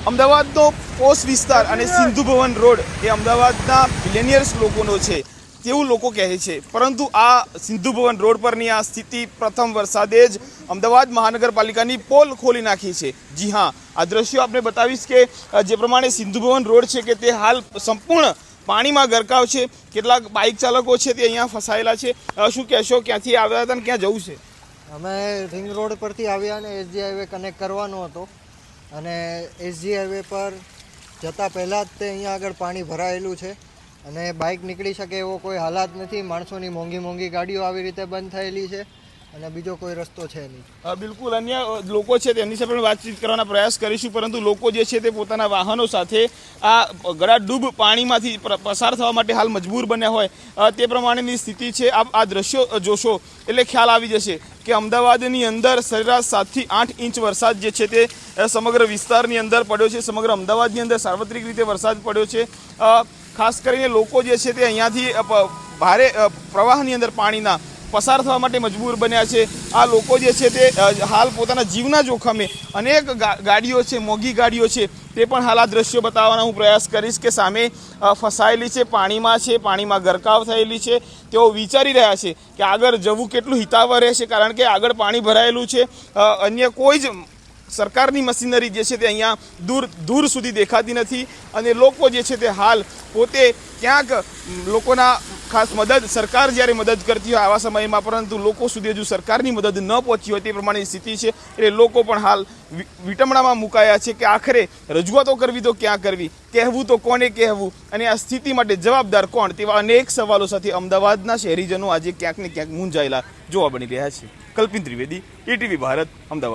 અમદાવાદનો posh વિસ્તાર અને Sindhu Bhavan road એ અમદાવાદના મિલેનિયર્સ લોકોનો છે તેવું લોકો કહે છે, પરંતુ આ સિંધુ ભવન રોડ પરની આ સ્થિતિ પ્રથમ વરસાદે જ અમદાવાદ મહાનગરપાલિકાની પોલ ખોલી નાખી છે। જી હા, આ દ્રશ્યો આપણે બતાવીશ કે જે પ્રમાણે સિંધુ ભવન રોડ છે કે તે હાલ સંપૂર્ણ પાણીમાં ગરકાવ છે। કેટલાક બાઇક ચાલકો છે તે અહીંયા ફસાયેલા છે। શું કહેશો, ક્યાંથી આવ્યા હતા અને ક્યાં જવું છે? અમે રિંગ રોડ પરથી આવ્યા અને એસજી હાઈવે કનેક્ટ કરવાનો હતો અને એસજી હાઈવે પર જતાં પહેલાં જ તે અહીંયા આગળ પાણી ભરાયેલું છે અને બાઇક નીકળી શકે એવો કોઈ હાલાત નથી। માણસોની મોંઘી મોંઘી ગાડીઓ આવી રીતે બંધ થયેલી છે અને બીજો કોઈ રસ્તો છે નહીં। બિલકુલ, અન્ય લોકો છે તેમની સાથે પણ વાતચીત કરવાના પ્રયાસ કરીશું, પરંતુ લોકો જે છે તે પોતાના વાહનો સાથે આ ગળાડૂબ પાણીમાંથી પસાર થવા માટે હાલ મજબૂર બન્યા હોય તે પ્રમાણેની સ્થિતિ છે। આ દ્રશ્યો જોશો એટલે ખ્યાલ આવી જશે કે અમદાવાદની અંદર સરેરાશ 7 થી 8 ઇંચ વરસાદ જે છે તે સમગ્ર વિસ્તારની અંદર પડ્યો છે। સમગ્ર અમદાવાદની અંદર સાર્વત્રિક રીતે વરસાદ પડ્યો છે। ખાસ કરીને લોકો જે છે તે અહીંયાથી ભારે પ્રવાહની અંદર પાણીના પસાર થવા માટે મજબૂર બન્યા છે। આ લોકો જે છે તે હાલ પોતાના જીવના જોખમે અનેક ગાડીઓ છે, મોંઘી ગાડીઓ છે, તે પણ હાલ આ દ્રશ્યો બતાવવાનો હું પ્રયાસ કરીશ કે સામે ફસાયેલી છે, પાણીમાં ગરકાવ થયેલી છે। તેઓ વિચારી રહ્યા છે કે આગળ જવું કેટલું હિતાવહ રહેશે, કારણ કે આગળ પાણી ભરાયેલું છે। અન્ય કોઈ જ સરકારની મશીનરી જે છે તે અહીંયા દૂર સુધી દેખાતી નથી અને લોકો જે છે તે હાલ પોતે ક્યાંક લોકોના ખાસ મદદ, સરકાર જ્યારે મદદ કરતી હોય આવા સમયમાં, પરંતુ લોકો સુધી હજુ સરકારની મદદ ન પહોંચી હોય તે પ્રમાણેની સ્થિતિ છે। એટલે લોકો પણ હાલ વિટમણામાં મુકાયા છે કે આખરે રજૂઆતો કરવી તો ક્યાં કરવી, કહેવું તો કોને કહેવું અને આ સ્થિતિ માટે જવાબદાર કોણ, તેવા અનેક સવાલો સાથે અમદાવાદના શહેરીજનો આજે ક્યાંક ને ક્યાંક મૂંઝાયેલા જોવા મળી રહ્યા છે। કલ્પિન ત્રિવેદી, ETV ભારત, અમદાવાદ।